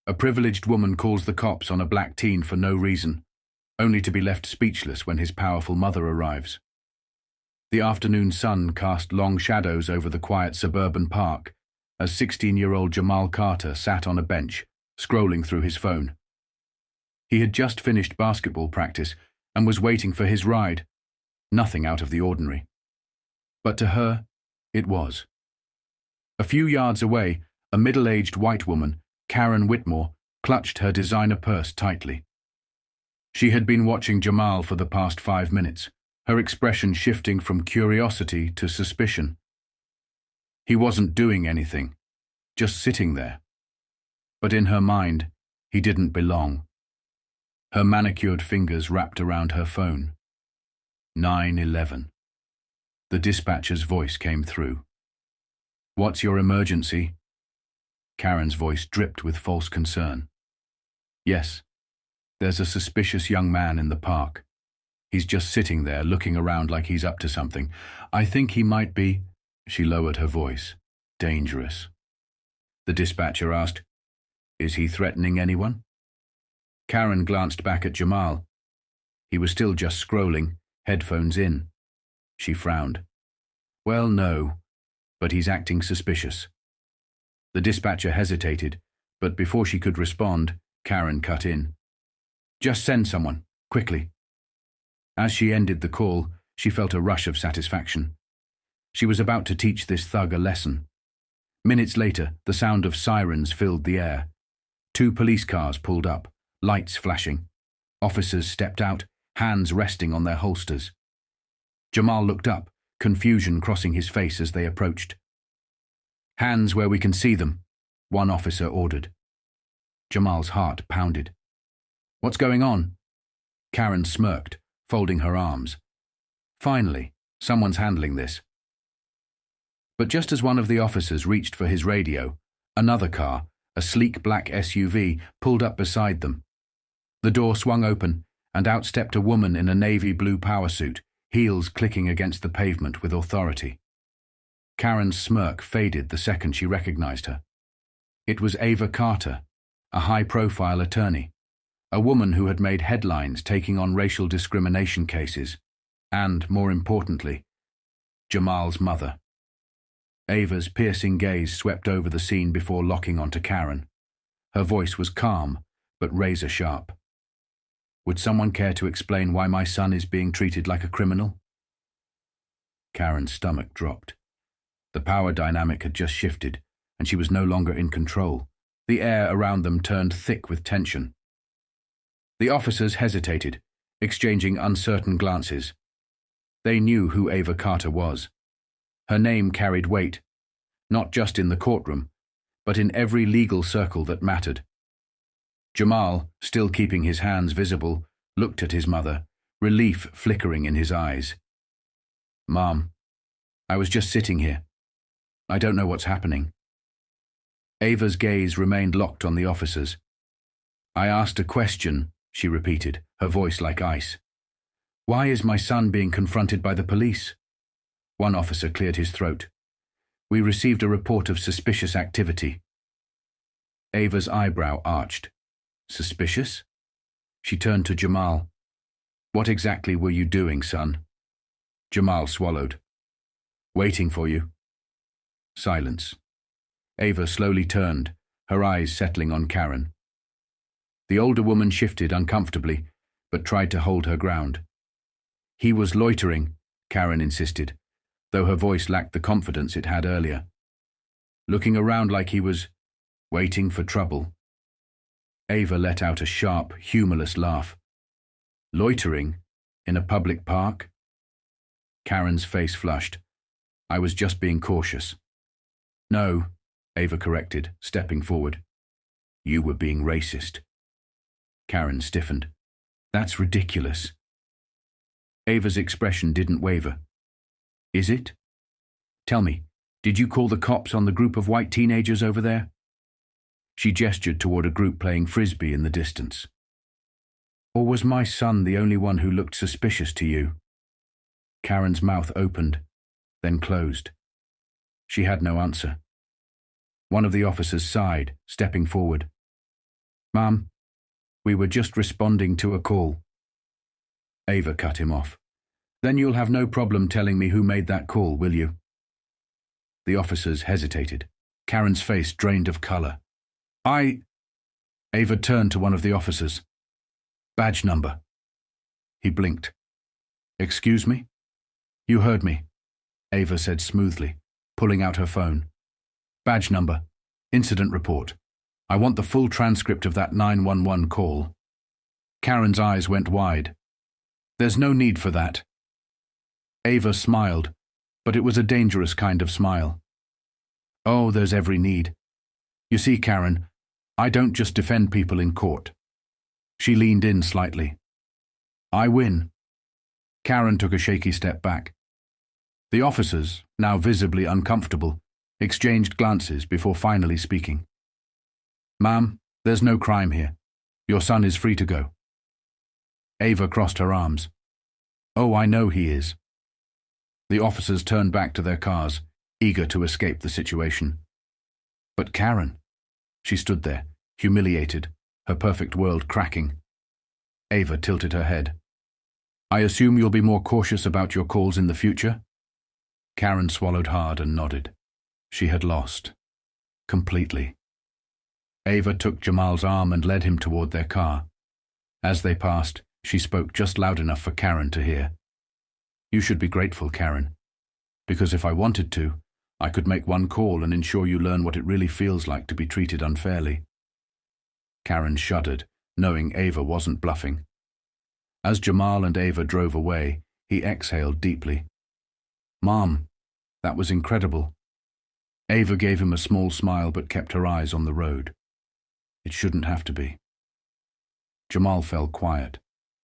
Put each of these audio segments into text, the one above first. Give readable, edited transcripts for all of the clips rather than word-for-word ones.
A privileged woman calls the cops on a black teen for no reason, only to be left speechless when his powerful mother arrives. The afternoon sun cast long shadows over the quiet suburban park as 16-year-old Jamal Carter sat on a bench, scrolling through his phone. He had just finished basketball practice and was waiting for his ride. Nothing out of the ordinary. But to her, it was. A few yards away, a middle-aged white woman, Karen Whitmore, clutched her designer purse tightly. She had been watching Jamal for the past 5 minutes, her expression shifting from curiosity to suspicion. He wasn't doing anything, just sitting there. But in her mind, he didn't belong. Her manicured fingers wrapped around her phone. 9/11. The dispatcher's voice came through. "What's your emergency?" Karen's voice dripped with false concern. "Yes, there's a suspicious young man in the park. He's just sitting there looking around like he's up to something. I think he might be," she lowered her voice, "dangerous." The dispatcher asked, "Is he threatening anyone?" Karen glanced back at Jamal. He was still just scrolling, headphones in. She frowned. "Well, no, but he's acting suspicious." The dispatcher hesitated, but before she could respond, Karen cut in. "Just send someone, quickly." As she ended the call, she felt a rush of satisfaction. She was about to teach this thug a lesson. Minutes later, the sound of sirens filled the air. 2 police cars pulled up, lights flashing. Officers stepped out, hands resting on their holsters. Jamal looked up, confusion crossing his face as they approached. "Hands where we can see them," one officer ordered. Jamal's heart pounded. "What's going on?" Karen smirked, folding her arms. "Finally, someone's handling this." But just as one of the officers reached for his radio, another car, a sleek black SUV, pulled up beside them. The door swung open, and out stepped a woman in a navy blue power suit, heels clicking against the pavement with authority. Karen's smirk faded the second she recognized her. It was Ava Carter, a high-profile attorney, a woman who had made headlines taking on racial discrimination cases, and, more importantly, Jamal's mother. Ava's piercing gaze swept over the scene before locking onto Karen. Her voice was calm, but razor-sharp. "Would someone care to explain why my son is being treated like a criminal?" Karen's stomach dropped. The power dynamic had just shifted, and she was no longer in control. The air around them turned thick with tension. The officers hesitated, exchanging uncertain glances. They knew who Ava Carter was. Her name carried weight, not just in the courtroom, but in every legal circle that mattered. Jamal, still keeping his hands visible, looked at his mother, relief flickering in his eyes. "Mom, I was just sitting here. I don't know what's happening." Ava's gaze remained locked on the officers. "I asked a question," she repeated, her voice like ice. "Why is my son being confronted by the police?" One officer cleared his throat. "We received a report of suspicious activity." Ava's eyebrow arched. "Suspicious?" She turned to Jamal. "What exactly were you doing, son?" Jamal swallowed. "Waiting for you." Silence. Ava slowly turned, her eyes settling on Karen. The older woman shifted uncomfortably, but tried to hold her ground. "He was loitering," Karen insisted, though her voice lacked the confidence it had earlier. "Looking around like he was waiting for trouble." Ava let out a sharp, humorless laugh. "Loitering? In a public park?" Karen's face flushed. "I was just being cautious." "No," Ava corrected, stepping forward. "You were being racist." Karen stiffened. "That's ridiculous." Ava's expression didn't waver. "Is it? Tell me, did you call the cops on the group of white teenagers over there?" She gestured toward a group playing frisbee in the distance. "Or was my son the only one who looked suspicious to you?" Karen's mouth opened, then closed. She had no answer. One of the officers sighed, stepping forward. Ma'am, we were just responding to a call. Ava cut him off. Then you'll have no problem telling me who made that call, will you? The officers hesitated. Karen's face drained of color. Ava turned to one of the officers. Badge number. He blinked. Excuse me? You heard me, Ava said smoothly, pulling out her phone. Badge number. Incident report. I want the full transcript of that 911 call. Karen's eyes went wide. There's no need for that. Ava smiled, but it was a dangerous kind of smile. Oh, there's every need. You see, Karen, I don't just defend people in court. She leaned in slightly. I win. Karen took a shaky step back. The officers, now visibly uncomfortable, exchanged glances before finally speaking. Ma'am, there's no crime here. Your son is free to go. Ava crossed her arms. Oh, I know he is. The officers turned back to their cars, eager to escape the situation. But Karen, she stood there, humiliated, her perfect world cracking. Ava tilted her head. I assume you'll be more cautious about your calls in the future? Karen swallowed hard and nodded. She had lost. Completely. Ava took Jamal's arm and led him toward their car. As they passed, she spoke just loud enough for Karen to hear. You should be grateful, Karen, because if I wanted to, I could make one call and ensure you learn what it really feels like to be treated unfairly. Karen shuddered, knowing Ava wasn't bluffing. As Jamal and Ava drove away, he exhaled deeply. Mom, that was incredible. Ava gave him a small smile but kept her eyes on the road. It shouldn't have to be. Jamal fell quiet,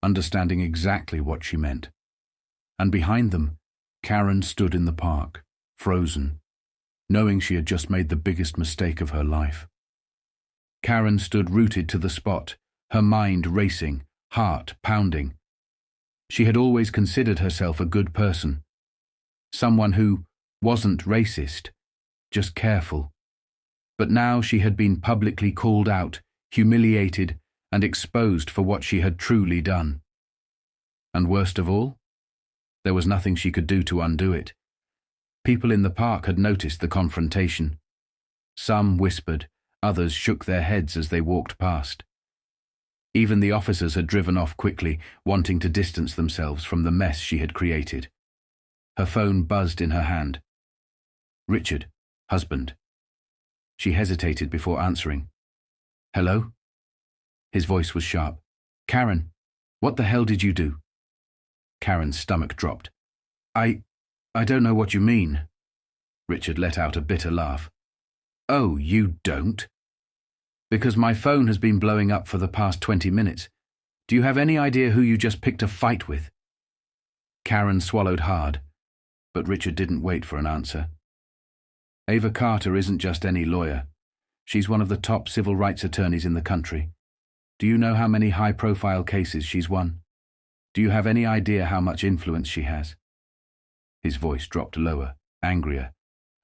understanding exactly what she meant. And behind them, Karen stood in the park, frozen, knowing she had just made the biggest mistake of her life. Karen stood rooted to the spot, her mind racing, heart pounding. She had always considered herself a good person, someone who wasn't racist, just careful. But now she had been publicly called out, humiliated, and exposed for what she had truly done. And worst of all, there was nothing she could do to undo it. People in the park had noticed the confrontation. Some whispered, others shook their heads as they walked past. Even the officers had driven off quickly, wanting to distance themselves from the mess she had created. Her phone buzzed in her hand. Richard, husband. She hesitated before answering. Hello? His voice was sharp. Karen, what the hell did you do? Karen's stomach dropped. I don't know what you mean. Richard let out a bitter laugh. Oh, you don't? Because my phone has been blowing up for the past 20 minutes. Do you have any idea who you just picked a fight with? Karen swallowed hard, but Richard didn't wait for an answer. Ava Carter isn't just any lawyer. She's one of the top civil rights attorneys in the country. Do you know how many high-profile cases she's won? Do you have any idea how much influence she has? His voice dropped lower, angrier.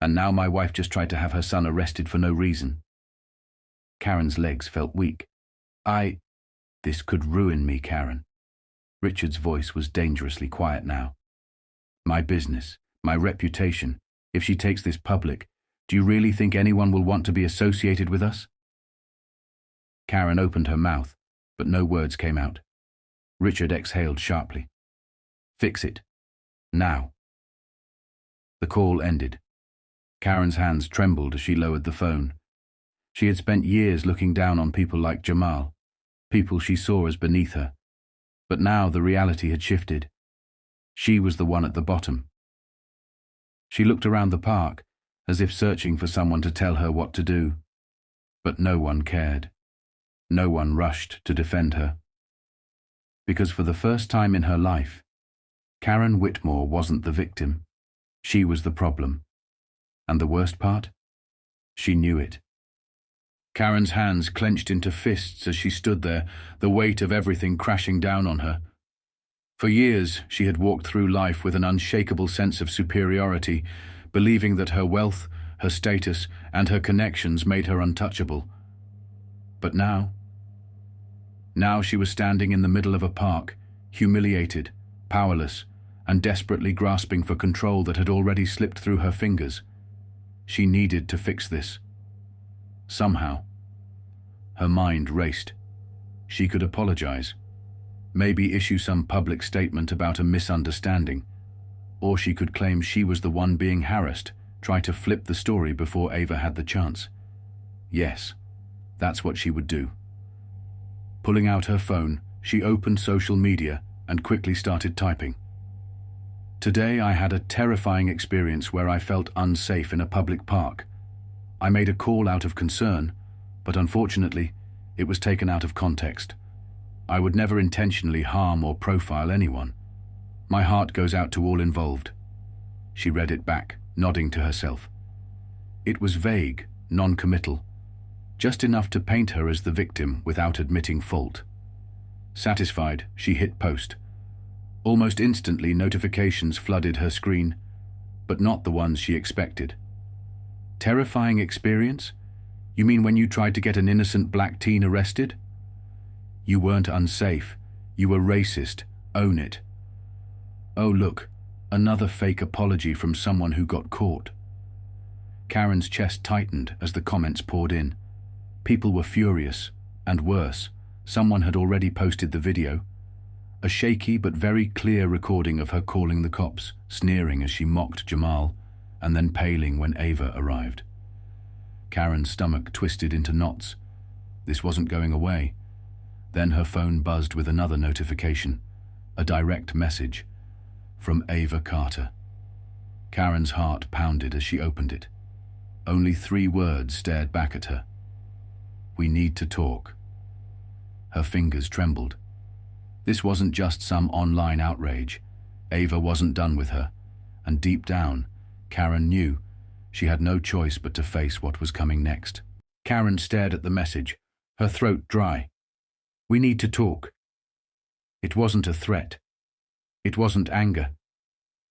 And now my wife just tried to have her son arrested for no reason. Karen's legs felt weak. This could ruin me, Karen. Richard's voice was dangerously quiet now. My business, my reputation. If she takes this public, do you really think anyone will want to be associated with us? Karen opened her mouth, but no words came out. Richard exhaled sharply. Fix it. Now. The call ended. Karen's hands trembled as she lowered the phone. She had spent years looking down on people like Jamal, people she saw as beneath her. But now the reality had shifted. She was the one at the bottom. She looked around the park, as if searching for someone to tell her what to do. But no one cared. No one rushed to defend her. Because for the first time in her life, Karen Whitmore wasn't the victim. She was the problem. And the worst part? She knew it. Karen's hands clenched into fists as she stood there, the weight of everything crashing down on her. For years, she had walked through life with an unshakable sense of superiority, believing that her wealth, her status, and her connections made her untouchable. But now, Now she was standing in the middle of a park, humiliated, powerless, and desperately grasping for control that had already slipped through her fingers. She needed to fix this. Somehow. Her mind raced. She could apologize. Maybe issue some public statement about a misunderstanding. Or she could claim she was the one being harassed, try to flip the story before Ava had the chance. Yes, that's what she would do. Pulling out her phone, she opened social media and quickly started typing. Today I had a terrifying experience where I felt unsafe in a public park. I made a call out of concern, but unfortunately, it was taken out of context. I would never intentionally harm or profile anyone. My heart goes out to all involved. She read it back, nodding to herself. It was vague, non-committal, just enough to paint her as the victim without admitting fault. Satisfied, she hit post. Almost instantly, notifications flooded her screen, but not the ones she expected. Terrifying experience? You mean when you tried to get an innocent black teen arrested? You weren't unsafe. You were racist. Own it. Oh look, another fake apology from someone who got caught. Karen's chest tightened as the comments poured in. People were furious, and worse, someone had already posted the video. A shaky but very clear recording of her calling the cops, sneering as she mocked Jamal, and then paling when Ava arrived. Karen's stomach twisted into knots. This wasn't going away. Then her phone buzzed with another notification, a direct message from Ava Carter. Karen's heart pounded as she opened it. Only 3 words stared back at her. We need to talk. Her fingers trembled. This wasn't just some online outrage. Ava wasn't done with her, and deep down, Karen knew she had no choice but to face what was coming next. Karen stared at the message, her throat dry. We need to talk. It wasn't a threat. It wasn't anger.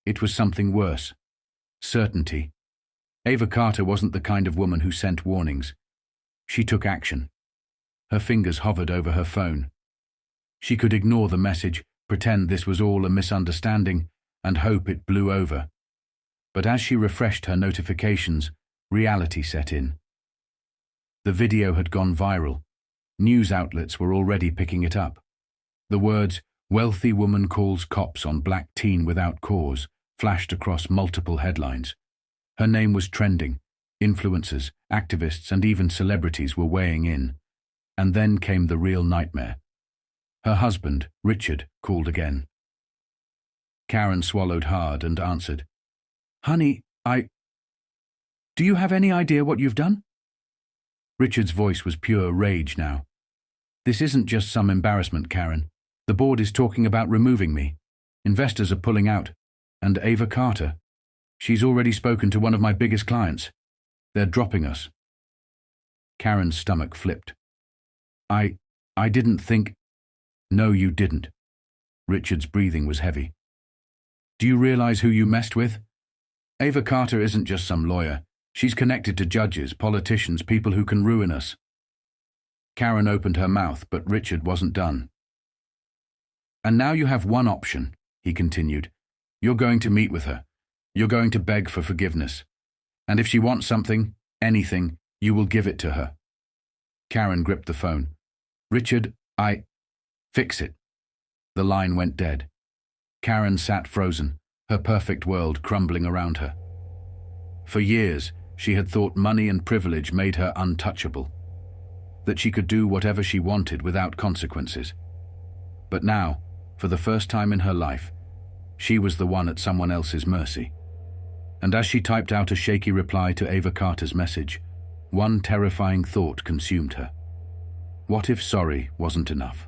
It was something worse. Certainty. Ava Carter wasn't the kind of woman who sent warnings. She took action. Her fingers hovered over her phone. She could ignore the message, pretend this was all a misunderstanding, and hope it blew over. But as she refreshed her notifications, reality set in. The video had gone viral. News outlets were already picking it up. The words, "Wealthy woman calls cops on black teen without cause," flashed across multiple headlines. Her name was trending. Influencers, activists, and even celebrities were weighing in. And then came the real nightmare. Her husband, Richard, called again. Karen swallowed hard and answered, "Honey, do you have any idea what you've done?" Richard's voice was pure rage now. "This isn't just some embarrassment, Karen. The board is talking about removing me. Investors are pulling out. And Ava Carter. She's already spoken to one of my biggest clients. They're dropping us." Karen's stomach flipped. I didn't think... No, you didn't. Richard's breathing was heavy. "Do you realize who you messed with? Ava Carter isn't just some lawyer. She's connected to judges, politicians, people who can ruin us." Karen opened her mouth, but Richard wasn't done. "And now you have one option," he continued. "You're going to meet with her. You're going to beg for forgiveness. And if she wants something, anything, you will give it to her." Karen gripped the phone. "Richard, Fix it." The line went dead. Karen sat frozen, her perfect world crumbling around her. For years, she had thought money and privilege made her untouchable, that she could do whatever she wanted without consequences. But now, for the first time in her life, she was the one at someone else's mercy. And as she typed out a shaky reply to Ava Carter's message, one terrifying thought consumed her. What if sorry wasn't enough?